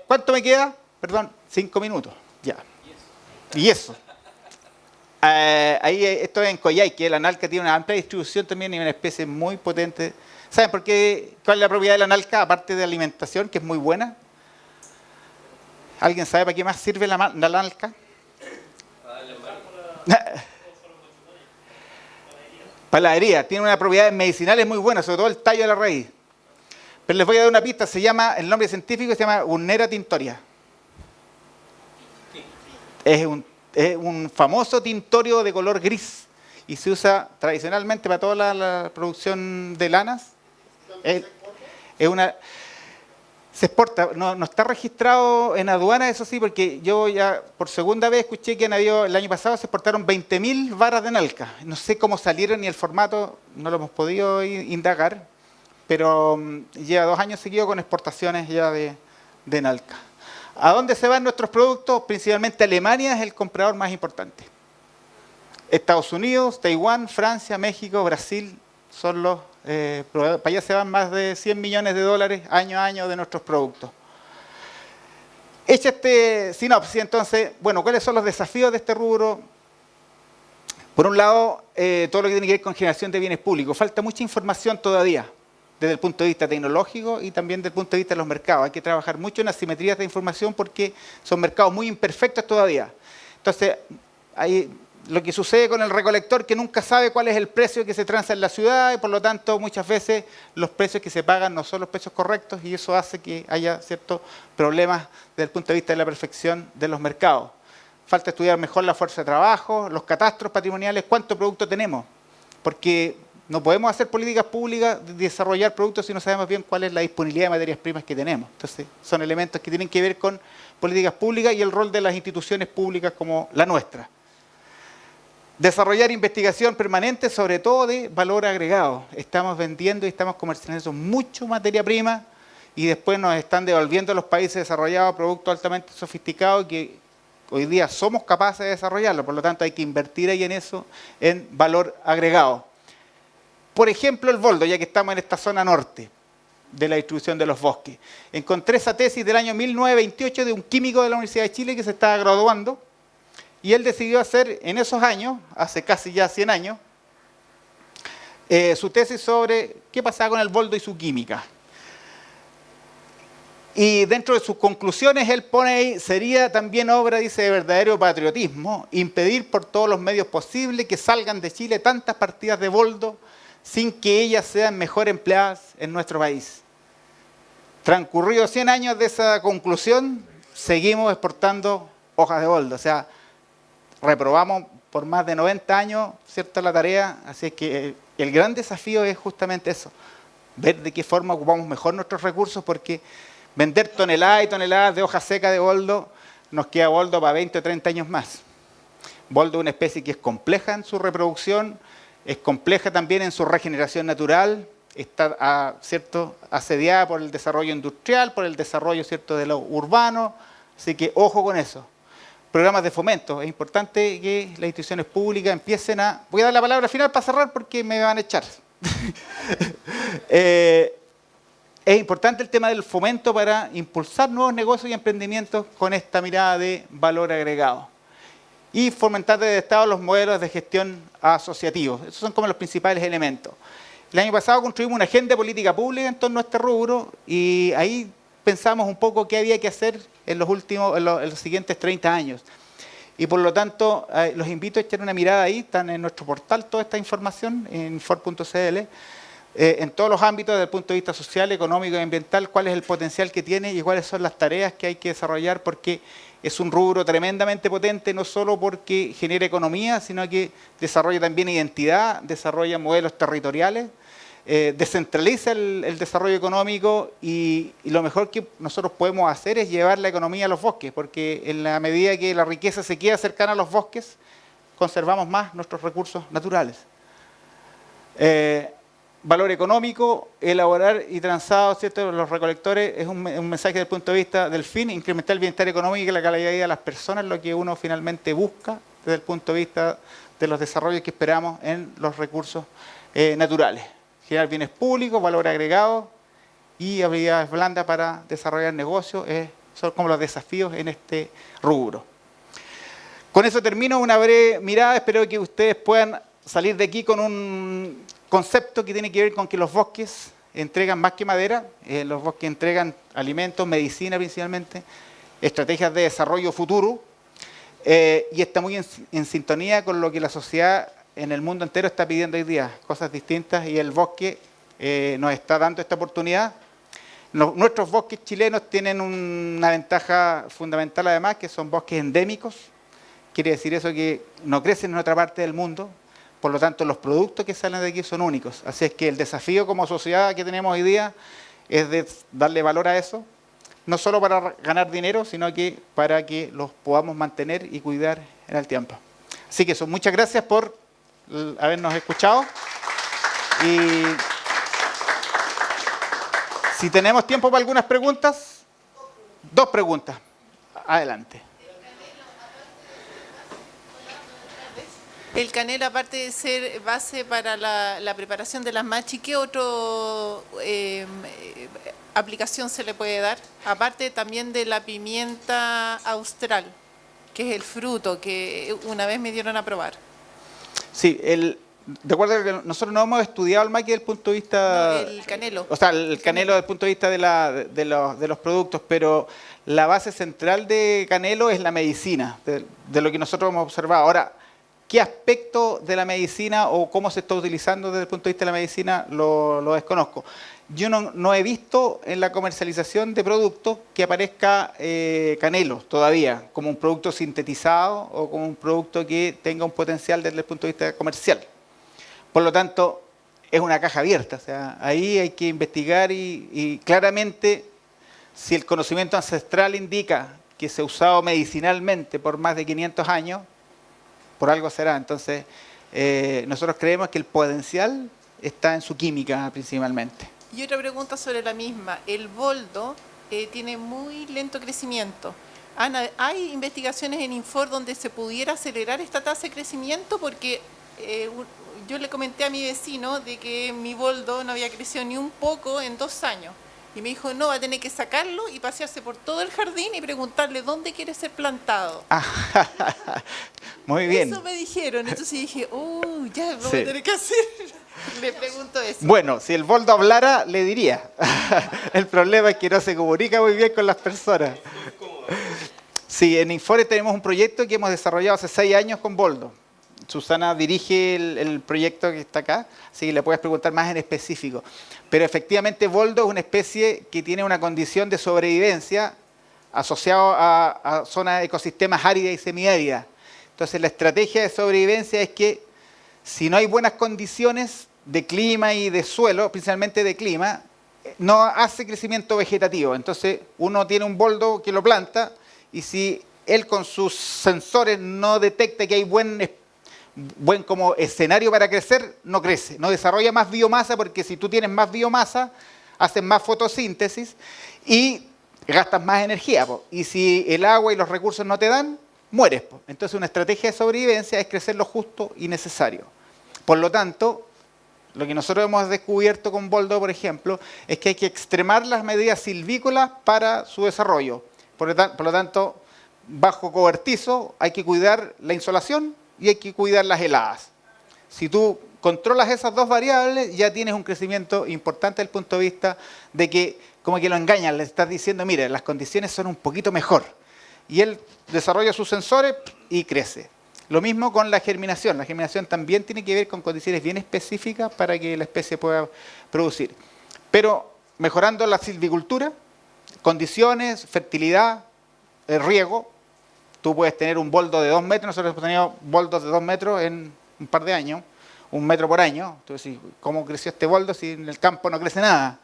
¿Cuánto me queda? Perdón, 5 minutos, ya. Y eso. Ahí esto es en Coyhaique, la analca tiene una amplia distribución también y una especie muy potente. ¿Saben por qué? ¿Cuál es la propiedad de la analca? Aparte de alimentación, que es muy buena. ¿Alguien sabe para qué más sirve la analca? Paladería, tiene unas propiedades medicinales muy buenas, sobre todo el tallo de la raíz. Pero les voy a dar una pista, el nombre científico se llama Gunnera tintoria. Es un famoso tintorio de color gris y se usa tradicionalmente para toda la producción de lanas. Se exporta, no está registrado en aduana, eso sí, porque yo ya por segunda vez escuché que el año pasado se exportaron 20.000 varas de nalca. No sé cómo salieron ni el formato, no lo hemos podido indagar, pero lleva 2 años seguidos con exportaciones ya de nalca. ¿A dónde se van nuestros productos? Principalmente Alemania es el comprador más importante. Estados Unidos, Taiwán, Francia, México, Brasil son los para allá se van más de $100 millones año a año de nuestros productos. Hecha este sinopsis, entonces, bueno, ¿cuáles son los desafíos de este rubro? Por un lado, todo lo que tiene que ver con generación de bienes públicos. Falta mucha información todavía, desde el punto de vista tecnológico y también desde el punto de vista de los mercados. Hay que trabajar mucho en asimetrías de información porque son mercados muy imperfectos todavía. Entonces, hay lo que sucede con el recolector, que nunca sabe cuál es el precio que se transa en la ciudad y por lo tanto muchas veces los precios que se pagan no son los precios correctos y eso hace que haya ciertos problemas desde el punto de vista de la perfección de los mercados. Falta estudiar mejor la fuerza de trabajo, los catastros patrimoniales, cuánto producto tenemos, porque no podemos hacer políticas públicas, desarrollar productos si no sabemos bien cuál es la disponibilidad de materias primas que tenemos. Entonces, son elementos que tienen que ver con políticas públicas y el rol de las instituciones públicas como la nuestra. Desarrollar investigación permanente, sobre todo de valor agregado. Estamos vendiendo y estamos comercializando mucho materia prima y después nos están devolviendo a los países desarrollados productos altamente sofisticados que hoy día somos capaces de desarrollarlo. Por lo tanto, hay que invertir ahí en eso, en valor agregado. Por ejemplo, el boldo, ya que estamos en esta zona norte de la distribución de los bosques. Encontré esa tesis del año 1928 de un químico de la Universidad de Chile que se estaba graduando y él decidió hacer en esos años, hace casi ya 100 años, su tesis sobre qué pasaba con el boldo y su química. Y dentro de sus conclusiones él pone ahí, sería también obra, dice, de verdadero patriotismo, impedir por todos los medios posibles que salgan de Chile tantas partidas de boldo sin que ellas sean mejor empleadas en nuestro país. Transcurridos 100 años de esa conclusión, seguimos exportando hojas de boldo. O sea, reprobamos por más de 90 años, ¿cierto?, la tarea. Así es que el gran desafío es justamente eso, ver de qué forma ocupamos mejor nuestros recursos, porque vender toneladas y toneladas de hoja seca de boldo, nos queda boldo para 20 o 30 años más. Boldo es una especie que es compleja en su reproducción, es compleja también en su regeneración natural, está ¿cierto?, asediada por el desarrollo industrial, por el desarrollo, ¿cierto?, de lo urbano, así que ojo con eso. Programas de fomento, es importante que las instituciones públicas empiecen a... Voy a dar la palabra final para cerrar porque me van a echar. Es importante el tema del fomento para impulsar nuevos negocios y emprendimientos con esta mirada de valor agregado. Y fomentar desde el Estado los modelos de gestión asociativos. Esos son como los principales elementos. El año pasado construimos una agenda de política pública en torno a este rubro y ahí pensamos un poco qué había que hacer en los siguientes 30 años. Y por lo tanto, los invito a echar una mirada ahí, están en nuestro portal toda esta información, en infor.cl, en todos los ámbitos desde el punto de vista social, económico y ambiental, cuál es el potencial que tiene y cuáles son las tareas que hay que desarrollar, porque es un rubro tremendamente potente, no solo porque genera economía, sino que desarrolla también identidad, desarrolla modelos territoriales, descentraliza el desarrollo económico y lo mejor que nosotros podemos hacer es llevar la economía a los bosques, porque en la medida que la riqueza se queda cercana a los bosques, conservamos más nuestros recursos naturales. Valor económico, elaborar y transado, ¿cierto?, los recolectores es un mensaje desde el punto de vista del fin, incrementar el bienestar económico y la calidad de vida de las personas, lo que uno finalmente busca desde el punto de vista de los desarrollos que esperamos en los recursos naturales. Generar bienes públicos, valor agregado y habilidades blandas para desarrollar negocios son como los desafíos en este rubro. Con eso termino una breve mirada, espero que ustedes puedan salir de aquí con un concepto que tiene que ver con que los bosques entregan más que madera, los bosques entregan alimentos, medicina principalmente, estrategias de desarrollo futuro y está muy en sintonía con lo que la sociedad en el mundo entero está pidiendo hoy día, cosas distintas y el bosque nos está dando esta oportunidad. Nuestros bosques chilenos tienen una ventaja fundamental además, que son bosques endémicos, quiere decir eso que no crecen en otra parte del mundo. Por lo tanto, los productos que salen de aquí son únicos. Así es que el desafío como sociedad que tenemos hoy día es de darle valor a eso, no solo para ganar dinero, sino que para que los podamos mantener y cuidar en el tiempo. Así que eso, muchas gracias por habernos escuchado. Y si tenemos tiempo para algunas preguntas, 2 preguntas. Adelante. El canela, aparte de ser base para la preparación de las machi, ¿qué otro aplicación se le puede dar? Aparte también de la pimienta austral, que es el fruto que una vez me dieron a probar. Sí, de acuerdo a que nosotros no hemos estudiado el maqui desde el punto de vista... No, el canelo. O sea, el canelo desde el punto de vista de los productos, pero la base central de canelo es la medicina, de lo que nosotros hemos observado. Ahora, ¿qué aspecto de la medicina o cómo se está utilizando desde el punto de vista de la medicina lo desconozco? Yo no he visto en la comercialización de productos que aparezca canelo todavía, como un producto sintetizado o como un producto que tenga un potencial desde el punto de vista comercial. Por lo tanto, es una caja abierta. O sea, ahí hay que investigar y claramente, si el conocimiento ancestral indica que se ha usado medicinalmente por más de 500 años, por algo será. Entonces, nosotros creemos que el potencial está en su química principalmente. Y otra pregunta sobre la misma. El boldo tiene muy lento crecimiento. Ana, ¿hay investigaciones en Infor donde se pudiera acelerar esta tasa de crecimiento? Porque yo le comenté a mi vecino de que mi boldo no había crecido ni un poco en 2 años. Y me dijo, no, va a tener que sacarlo y pasearse por todo el jardín y preguntarle dónde quiere ser plantado. Muy bien. Eso me dijeron. Entonces dije, ya lo Sí. voy a tener que hacer. Le pregunto eso. Bueno, si el boldo hablara, le diría. El problema es que no se comunica muy bien con las personas. Sí, en Infore tenemos un proyecto que hemos desarrollado hace 6 años con boldo. Susana dirige el proyecto que está acá, así que le puedes preguntar más en específico. Pero efectivamente boldo es una especie que tiene una condición de sobrevivencia asociado a zonas de ecosistemas áridas y semiáridas. Entonces la estrategia de sobrevivencia es que si no hay buenas condiciones de clima y de suelo, principalmente de clima, no hace crecimiento vegetativo. Entonces uno tiene un boldo que lo planta y si él con sus sensores no detecta que hay buen como escenario para crecer, no crece, no desarrolla más biomasa, porque si tú tienes más biomasa, haces más fotosíntesis y gastas más energía. Y si el agua y los recursos no te dan, mueres. Entonces una estrategia de sobrevivencia es crecer lo justo y necesario. Por lo tanto, lo que nosotros hemos descubierto con boldo, por ejemplo, es que hay que extremar las medidas silvícolas para su desarrollo. Por lo tanto, bajo cobertizo hay que cuidar la insolación y hay que cuidar las heladas. Si tú controlas esas dos variables, ya tienes un crecimiento importante desde el punto de vista de que, como que lo engañan, le estás diciendo, mire, las condiciones son un poquito mejor. Y él desarrolla sus sensores y crece. Lo mismo con la germinación. La germinación también tiene que ver con condiciones bien específicas para que la especie pueda producir. Pero mejorando la silvicultura, condiciones, fertilidad, el riego, tú puedes tener un boldo de 2 metros, nosotros hemos tenido boldos de 2 metros en un par de años, 1 metro por año. Entonces, ¿cómo creció este boldo si en el campo no crece nada?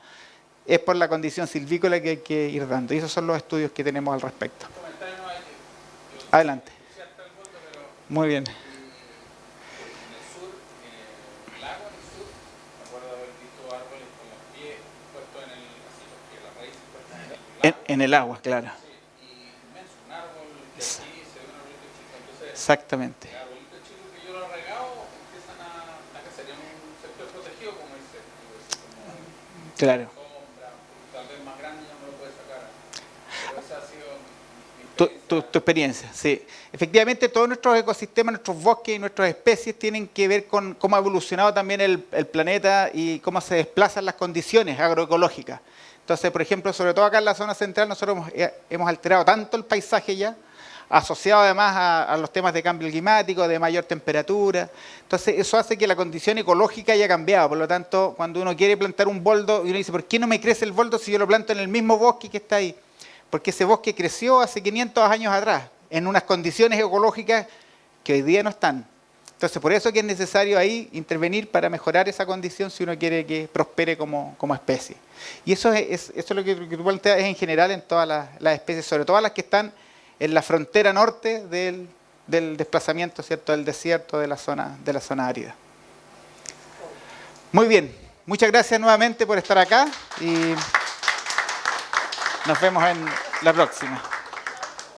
Es por la condición silvícola que hay que ir dando. Y esos son los estudios que tenemos al respecto. Adelante. Muy bien. En el sur, en el lago en el sur, me acuerdo haber visto árboles con los pies puestos en el, así, porque las raíces puestas en el lago. En el agua, claro. Sí, y inmenso, un árbol que aquí se ve un arbolito chico. Entonces, Exactamente. el arbolito chico que yo lo he regado empiezan a crecer en un sector protegido, como dice, como Claro. sombra, tal vez más grande ya no lo puede sacar. Pero esa ha sido mi Tu experiencia, sí. Efectivamente, todos nuestros ecosistemas, nuestros bosques y nuestras especies tienen que ver con cómo ha evolucionado también el planeta y cómo se desplazan las condiciones agroecológicas. Entonces, por ejemplo, sobre todo acá en la zona central, nosotros hemos alterado tanto el paisaje ya, asociado además a los temas de cambio climático, de mayor temperatura. Entonces, eso hace que la condición ecológica haya cambiado. Por lo tanto, cuando uno quiere plantar un boldo, y uno dice, ¿por qué no me crece el boldo si yo lo planto en el mismo bosque que está ahí? Porque ese bosque creció hace 500 años atrás, en unas condiciones ecológicas que hoy día no están. Entonces, por eso que es necesario ahí intervenir para mejorar esa condición si uno quiere que prospere como especie. Y eso es lo que tú planteas en general en todas las especies, sobre todo las que están en la frontera norte del desplazamiento, ¿cierto?, del desierto, de la zona árida. Muy bien, muchas gracias nuevamente por estar acá y nos vemos en la próxima.